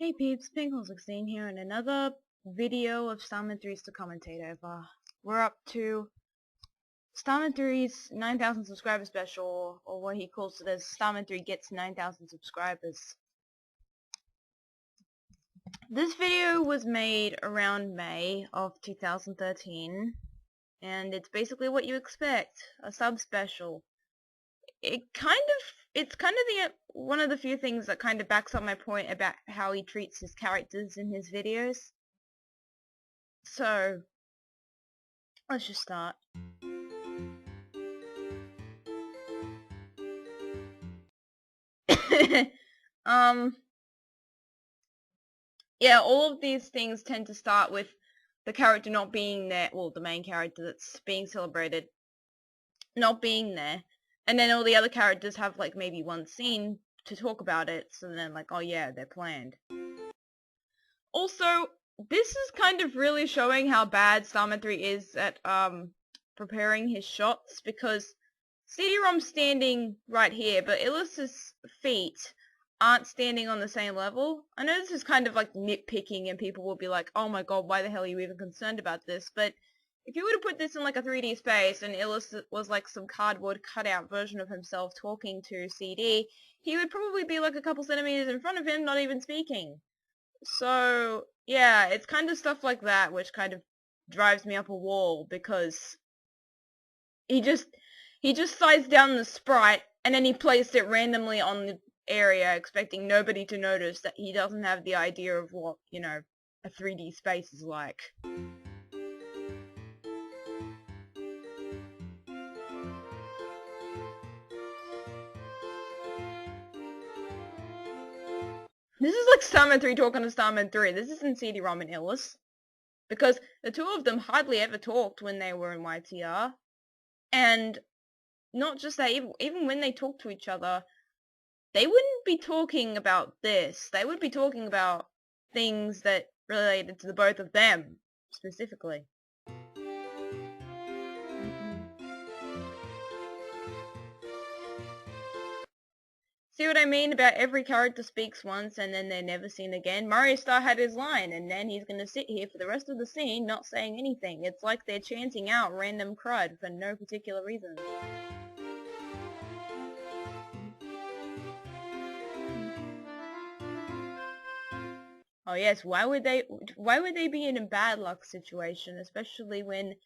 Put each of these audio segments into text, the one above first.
Hey peeps, Pinkolol16 here in another video of Starman3's to commentate over. We're up to Starman3's 9,000 subscriber special, or what he calls it as Starman3 gets 9,000 subscribers. This video was made around May of 2013, and it's basically what you expect, a sub special. It's kind of one of the few things that kind of backs up my point about how he treats his characters in his videos. So, let's just start. Yeah, all of these things tend to start with the character not being there, well, the main character that's being celebrated not being there, and then all the other characters have like maybe one scene to talk about it, so then like, oh yeah, they're planned. Also, this is kind of really showing how bad Starman3 is at preparing his shots, because CD-ROM's standing right here, but Illus's feet aren't standing on the same level. I know this is kind of like nitpicking and people will be like, oh my god, why the hell are you even concerned about this? But if you were to put this in like a 3D space and Illus was like some cardboard cutout version of himself talking to CD, he would probably be like a couple centimeters in front of him, not even speaking. So, yeah, it's kind of stuff like that which kind of drives me up a wall, because he just sized down the sprite and then he placed it randomly on the area, expecting nobody to notice that he doesn't have the idea of what, you know, a 3D space is like. This is like Starman3 talking to Starman3. This isn't CD-ROM and Illus, because the two of them hardly ever talked when they were in YTR, and not just that, even when they talked to each other, they wouldn't be talking about this. They would be talking about things that related to the both of them, specifically. See what I mean about every character speaks once and then they're never seen again? Mario Star had his line, and then he's gonna sit here for the rest of the scene not saying anything. It's like they're chanting out random crud for no particular reason. Oh yes, why would they be in a bad luck situation, especially when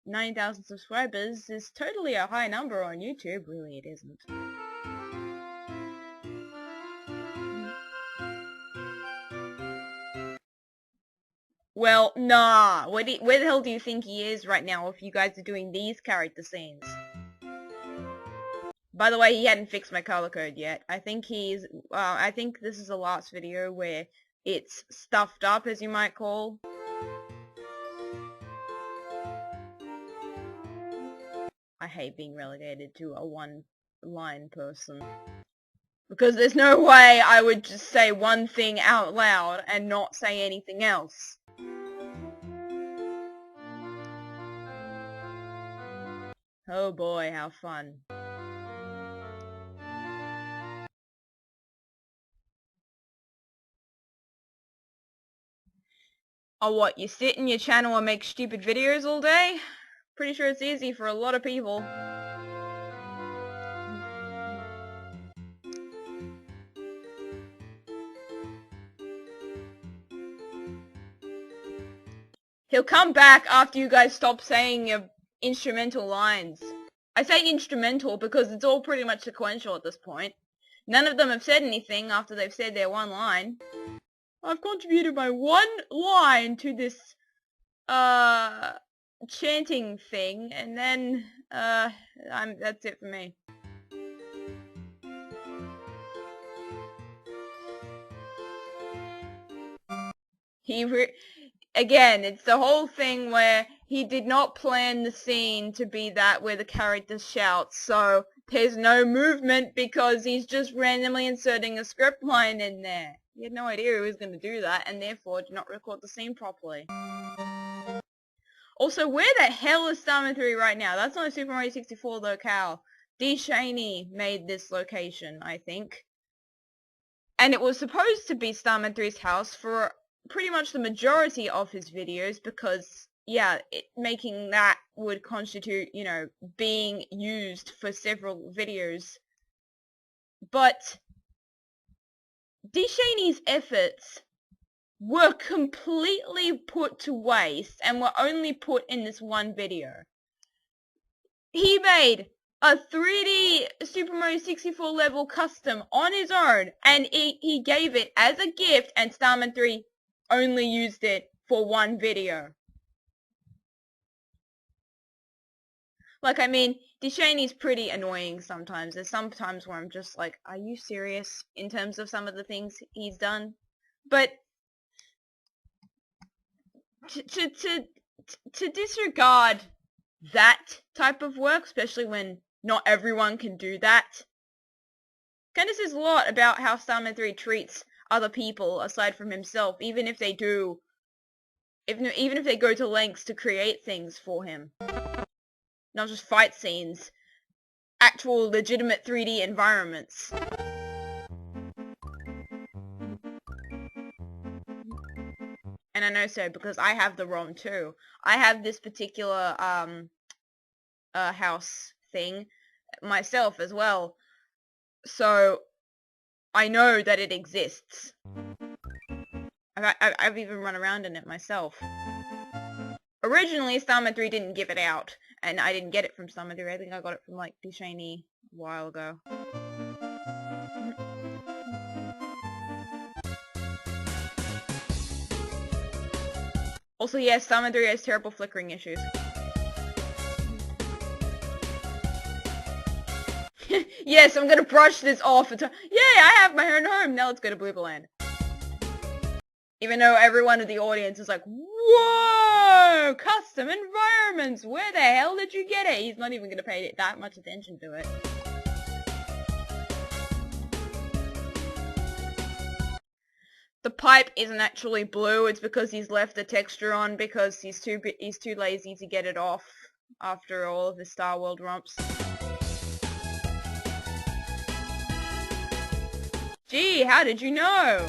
9,000 subscribers is totally a high number on YouTube? Really, it isn't. Well, nah. Where the hell do you think he is right now if you guys are doing these character scenes? By the way, he hadn't fixed my color code yet. I think I think this is the last video where it's stuffed up, as you might call. I hate being relegated to a one-line person, because there's no way I would just say one thing out loud and not say anything else. Oh boy, how fun. Oh, what, you sit in your channel and make stupid videos all day? Pretty sure it's easy for a lot of people. He'll come back after you guys stop saying your instrumental lines. I say instrumental because it's all pretty much sequential at this point. None of them have said anything after they've said their one line. I've contributed my one line to this, chanting thing, and then, that's it for me. Again, it's the whole thing where he did not plan the scene to be that where the character shouts, so there's no movement because he's just randomly inserting a script line in there. He had no idea he was going to do that, and therefore did not record the scene properly. Also, where the hell is Starman3 right now? That's not a Super Mario 64 locale. D. Shaney made this location, I think. And it was supposed to be Starman3's house for pretty much the majority of his videos because, yeah, making that would constitute, you know, being used for several videos. But DeShaney's efforts were completely put to waste and were only put in this one video. He made a 3D Super Mario 64 level custom on his own, and he gave it as a gift, and Starman3 only used it for one video. Like, I mean, DeShaney's pretty annoying sometimes. There's some times where I'm just like, are you serious in terms of some of the things he's done? But to disregard that type of work, especially when not everyone can do that, kind of says a lot about how Starman3 treats other people aside from himself, even if they do, even if they go to lengths to create things for him. Not just fight scenes, actual legitimate 3D environments. And I know so because I have the ROM too. I have this particular house thing myself as well. So I know that it exists. I've even run around in it myself. Originally, Starman3 didn't give it out, and I didn't get it from Starman3. I think I got it from, like, DeShaney a while ago. Also, yes, Starman3 has terrible flickering issues. Yes, I'm gonna brush this off. Yay, I have my own home! Now let's go to Blooberland. Even though everyone in the audience is like, whoa! Custom environments! Where the hell did you get it? He's not even gonna pay that much attention to it. The pipe isn't actually blue, it's because he's left the texture on because he's too lazy to get it off after all of his Star World romps. Gee, how did you know?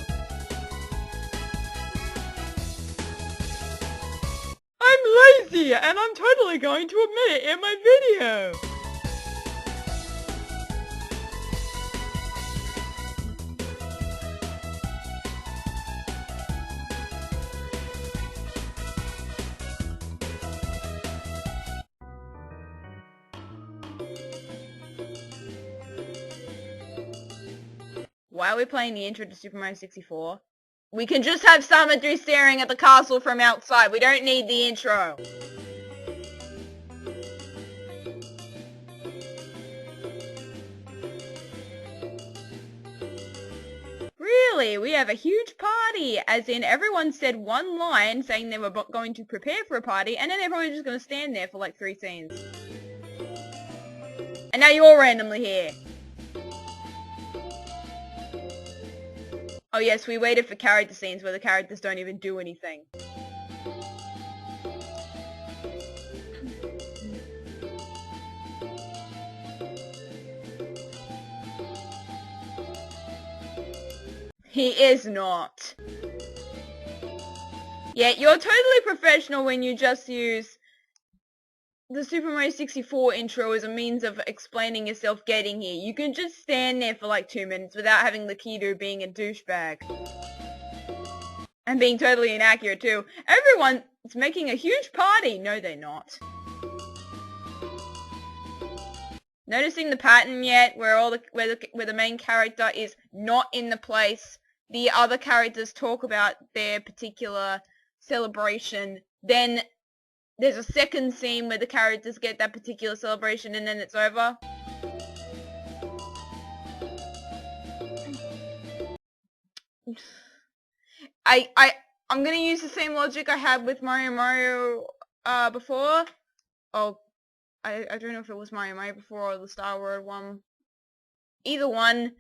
I'm lazy, and I'm totally going to admit it in my video! Why are we playing the intro to Super Mario 64? We can just have Starman3 staring at the castle from outside. We don't need the intro. Really? We have a huge party, as in everyone said one line saying they were going to prepare for a party, and then they're probably just going to stand there for like 3 scenes. And now you're randomly here. Oh yes, we waited for character scenes where the characters don't even do anything. He is not. Yeah, you're totally professional when you just use the Super Mario 64 intro as a means of explaining yourself getting here. You can just stand there for like 2 minutes without having Lakitu being a douchebag. And being totally inaccurate too. Everyone's making a huge party! No, they're not. Noticing the pattern yet, where the main character is not in the place the other characters talk about their particular celebration, then there's a second scene where the characters get that particular celebration and then it's over. I'm gonna use the same logic I had with Mario before. Oh, I don't know if it was Mario before or the Star Wars one. Either one.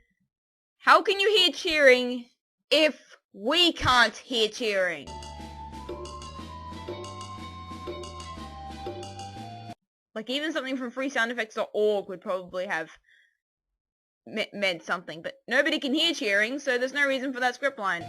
How can you hear cheering if we can't hear cheering? Like, even something from freesoundeffects.org would probably have meant something, but nobody can hear cheering, so there's no reason for that script line.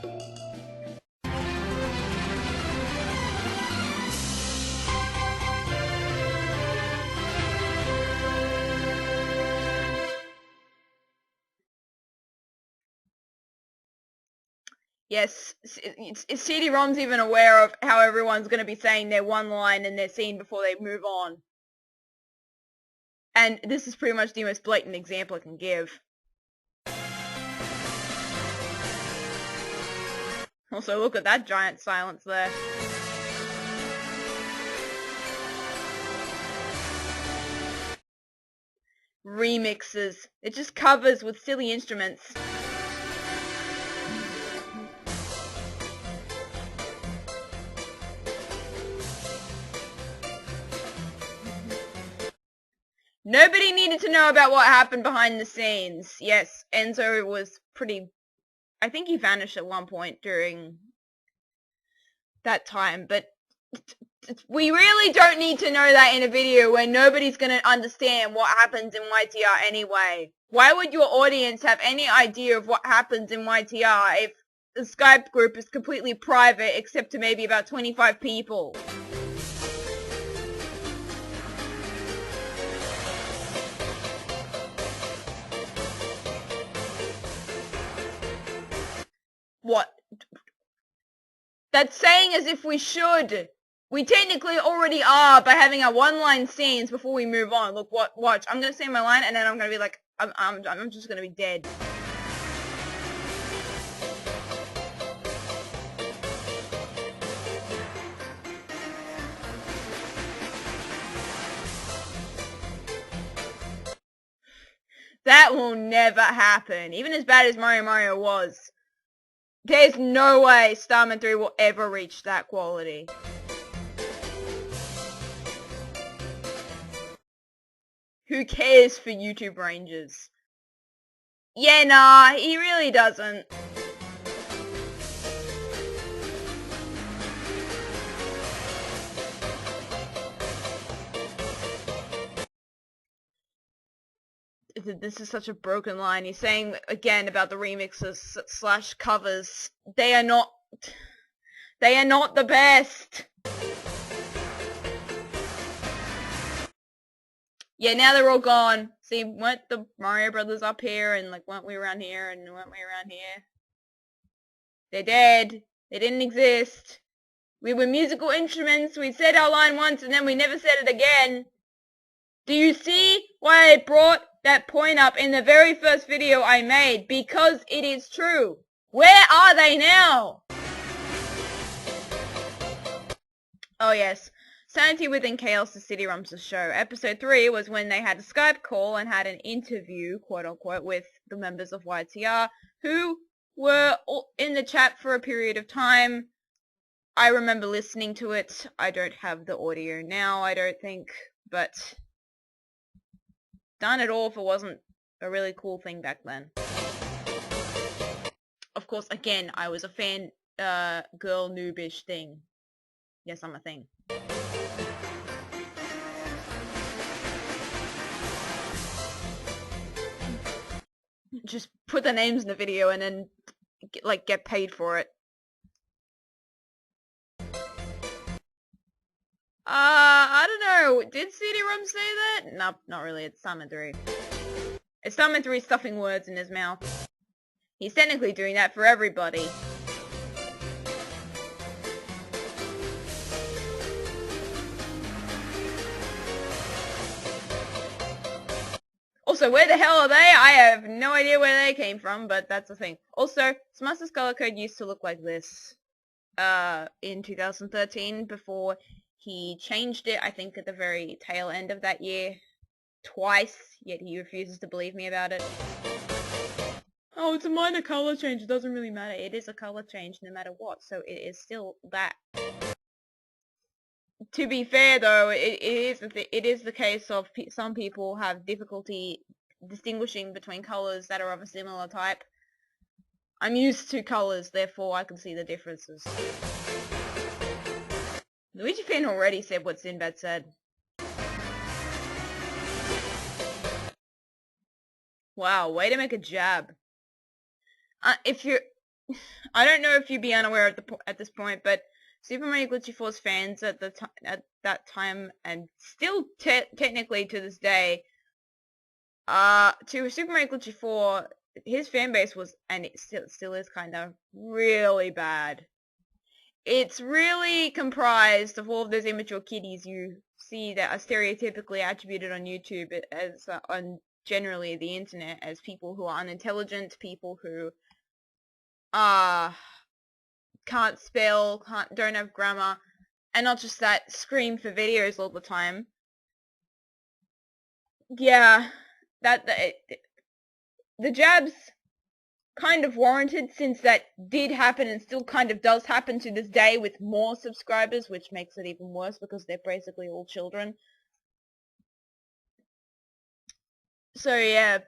Yes, is CD-ROM's even aware of how everyone's going to be saying their one line in their scene before they move on? And this is pretty much the most blatant example I can give. Also, look at that giant silence there. Remixes. It just covers with silly instruments. Nobody needed to know about what happened behind the scenes. Yes, Enzo was pretty... I think he vanished at one point during that time, but we really don't need to know that in a video where nobody's going to understand what happens in YTR anyway. Why would your audience have any idea of what happens in YTR if the Skype group is completely private except to maybe about 25 people? What? That's saying as if we should. We technically already are by having our one-line scenes before we move on. Look, watch. I'm gonna say my line and then I'm gonna be like, I'm just gonna be dead. That will never happen. Even as bad as Mario was. There's no way Starman3 will ever reach that quality. Who cares for YouTube Rangers? Yeah, nah, he really doesn't. This is such a broken line. He's saying again about the remixes slash covers. They are not the best. Yeah, now they're all gone. See, weren't the Mario Brothers up here and like weren't we around here and weren't we around here? They're dead. They didn't exist. We were musical instruments. We said our line once and then we never said it again. Do you see why I brought that point up in the very first video I made? Because it is true. Where are they now? Oh yes, Sanity Within Chaos, the CD-ROM's show. Episode 3 was when they had a Skype call and had an interview, quote unquote, with the members of YTR, who were in the chat for a period of time. I remember listening to it. I don't have the audio now, I don't think, but... Done it all if it wasn't a really cool thing back then. Of course, again, I was a fan, girl noobish thing. Yes, I'm a thing. Just put the names in the video and then, get paid for it. I don't know. Did CD-ROM say that? Nope, not really. It's Starman3. It's Starman3 stuffing words in his mouth. He's technically doing that for everybody. Also, where the hell are they? I have no idea where they came from, but that's the thing. Also, Smuster's color code used to look like this. In 2013, before he changed it, I think at the very tail end of that year, twice, yet he refuses to believe me about it. Oh, it's a minor color change, it doesn't really matter. It is a color change no matter what, so it is still that. To be fair though, it is the case of some people have difficulty distinguishing between colors that are of a similar type. I'm used to colors, therefore I can see the differences. Luigi fan already said what Sinbad said. Wow, way to make a jab. If you're... I don't know if you'd be unaware at this point, but Super Mario Glitchy 4's fans at that time, and still technically to this day, to Super Mario Glitchy 4, his fan base was, and it still is kind of, really bad. It's really comprised of all of those immature kiddies you see that are stereotypically attributed on YouTube as, on generally the internet, as people who are unintelligent, people who, can't spell, don't have grammar, and not just that, scream for videos all the time. Yeah, the jab's kind of warranted, since that did happen and still kind of does happen to this day with more subscribers, which makes it even worse because they're basically all children. So yeah,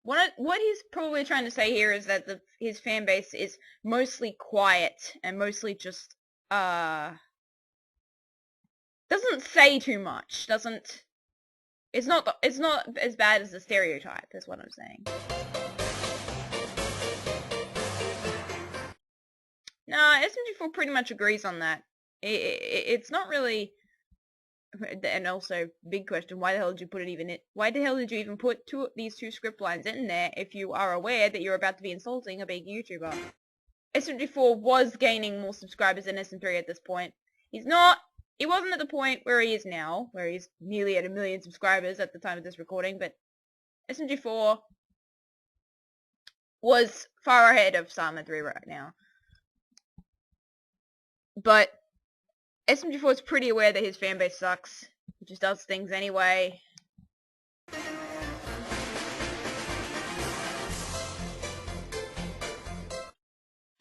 what he's probably trying to say here is that his fan base is mostly quiet and mostly just doesn't say too much. It's not as bad as the stereotype, is what I'm saying. Nah, SMG4 pretty much agrees on that. It's not really... And also, big question, why the hell did you put it even in? Why the hell did you even put these two script lines in there if you are aware that you're about to be insulting a big YouTuber? SMG4 was gaining more subscribers than SM3 at this point. He wasn't at the point where he is now, where he's nearly at 1 million subscribers at the time of this recording, but SMG4 was far ahead of Starman3 right now. But SMG4 is pretty aware that his fanbase sucks. He just does things anyway.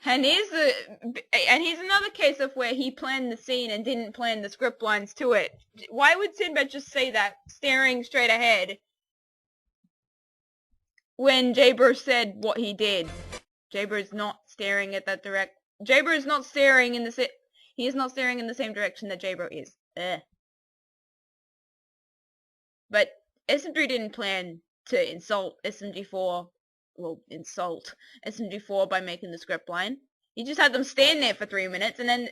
And here's another case of where he planned the scene and didn't plan the script lines to it. Why would Sinbad just say that, staring straight ahead, when Jabro said what he did? Jabro is not staring at that Jabro is not staring in the he is not staring in the same direction that Jabro is. But SM3 didn't plan to insult SMG4, insult SMG4 by making the script line. He just had them stand there for 3 minutes and then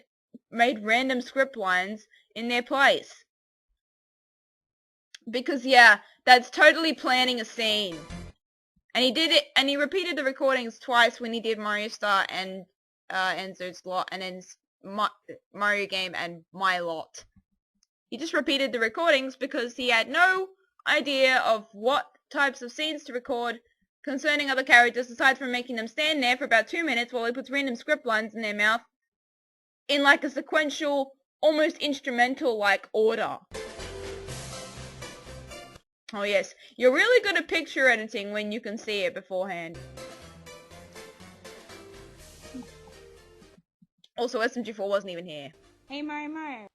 made random script lines in their place. Because yeah, that's totally planning a scene. And he did it, and he repeated the recordings twice when he did Mario Star and Enzo's Lot, and then Mario Game and My Lot. He just repeated the recordings because he had no idea of what types of scenes to record concerning other characters, aside from making them stand there for about 2 minutes while he puts random script lines in their mouth in like a sequential, almost instrumental-like order. Oh yes, you're really good at picture editing when you can see it beforehand. Also, SMG4 wasn't even here. Hey Mario.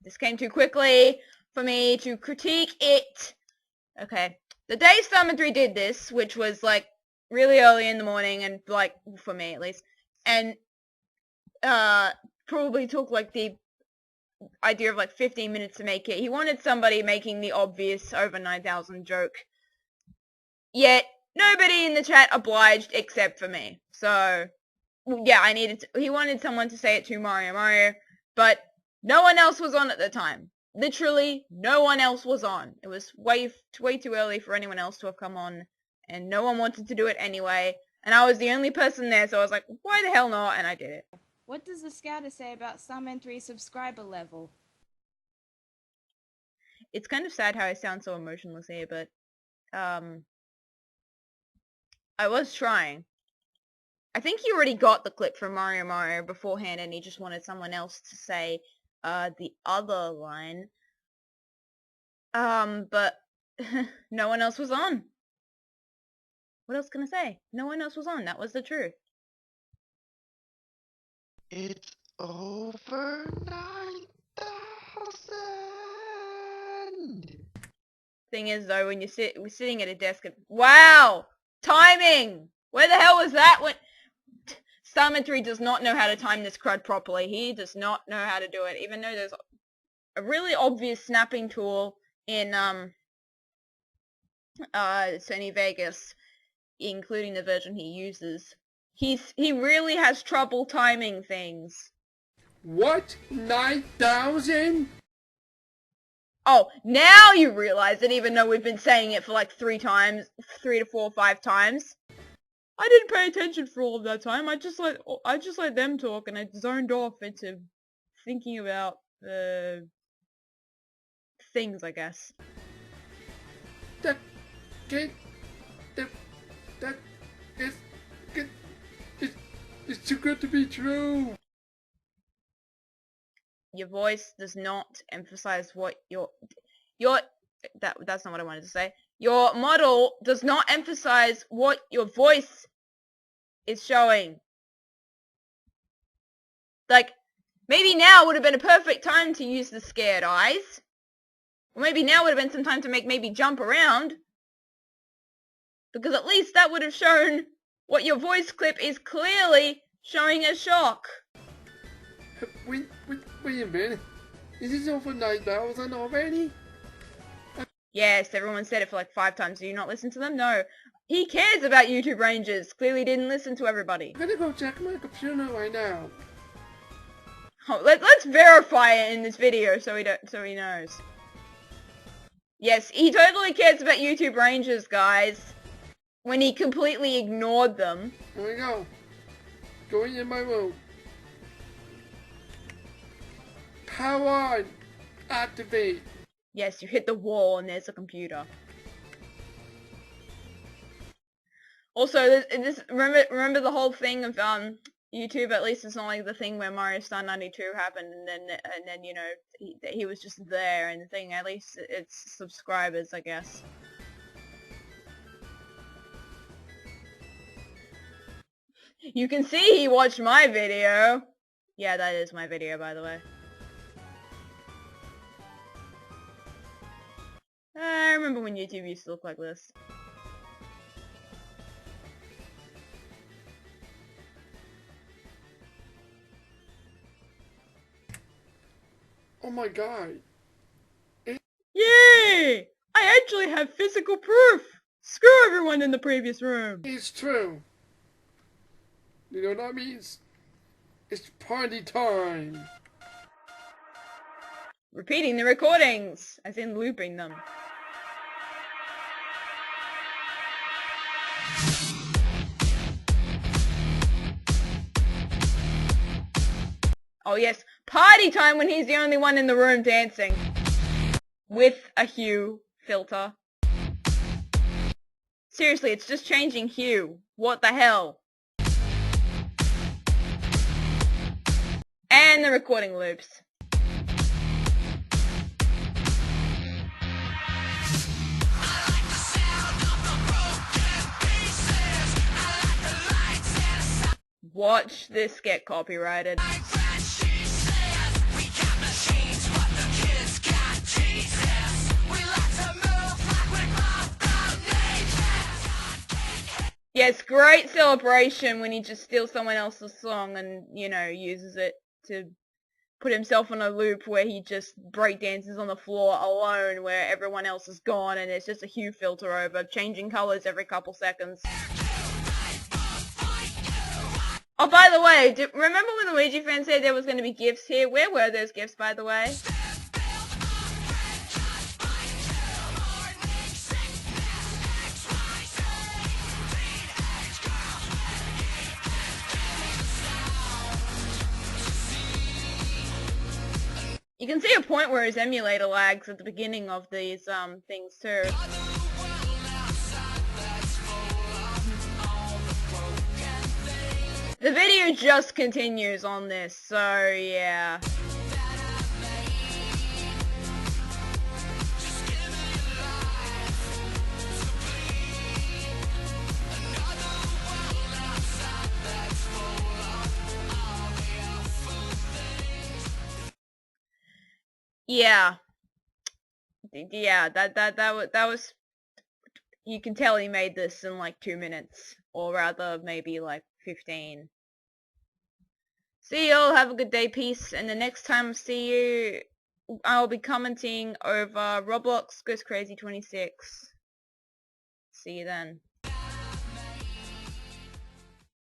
This came too quickly for me to critique it. Okay. The day Starman3 did this, which was like really early in the morning, and like, for me at least, and probably took like the idea of like 15 minutes to make it. He wanted somebody making the obvious over 9,000 joke. Yet, nobody in the chat obliged except for me. So, yeah, he wanted someone to say it to Mario, but no one else was on at the time. Literally, no one else was on. It was way too early for anyone else to have come on, and no one wanted to do it anyway, and I was the only person there, so I was like, why the hell not, and I did it. What does the scouter say about Starman3's subscriber level? It's kind of sad how I sound so emotionless here, but, I was trying. I think he already got the clip from Mario beforehand, and he just wanted someone else to say, the other line. But no one else was on. What else can I say? No one else was on. That was the truth. It's over 9,000! Thing is, though, when we're sitting at a desk and... Wow! Timing! Where the hell was that when... Starman3 does not know how to time this crud properly. He does not know how to do it, even though there's a really obvious snapping tool in Sony Vegas, including the version he uses. He really has trouble timing things. What? 9,000? Oh, now you realize it, even though we've been saying it for like 3 to 4 or 5 times. I didn't pay attention for all of that time. I just let them talk, and I zoned off into thinking about things, I guess. That is good. It's too good to be true. Your voice does not emphasize what that's not what I wanted to say. Your model does not emphasize what your voice is showing. Like, maybe now would have been a perfect time to use the scared eyes. Or maybe now would have been some time to make maybe jump around. Because at least that would have shown what your voice clip is clearly showing as shock. Wait a minute. Is this over 9,000 already? Yes, everyone said it for like 5 times. Do you not listen to them? No. He cares about YouTube Rangers. Clearly didn't listen to everybody. I'm gonna go check my computer right now. Oh, let's verify it in this video so he knows. Yes, he totally cares about YouTube Rangers, guys. When he completely ignored them. Here we go. Going in my room. Power on. Activate. Yes, you hit the wall and there's a computer. Also, remember the whole thing of YouTube. At least it's not like the thing where Mario Star 92 happened, and then you know he was just there, and the thing. At least it's subscribers, I guess. You can see he watched my video. Yeah, that is my video, by the way. I remember when YouTube used to look like this. Oh my god. Yay! I actually have physical proof! Screw everyone in the previous room! It's true. You know what that means? It's party time. Repeating the recordings, as in looping them. Oh yes, party time when he's the only one in the room dancing. With a hue filter. Seriously, it's just changing hue. What the hell? And the recording loops. Watch this get copyrighted. Yes, great celebration when he just steals someone else's song and, you know, uses it to put himself on a loop where he just breakdances on the floor alone where everyone else is gone, and it's just a hue filter over, changing colors every couple seconds. Oh, by the way, remember when the Luigi fan said there was going to be gifts here? Where were those gifts, by the way? You can see a point where his emulator lags at the beginning of these things too. The video just continues on this, so yeah. Yeah. Yeah, that was, you can tell he made this in like 2 minutes, or rather maybe like 15. See y'all, have a good day, peace, and the next time I see you, I'll be commenting over Roblox Goes Crazy 26. See you then.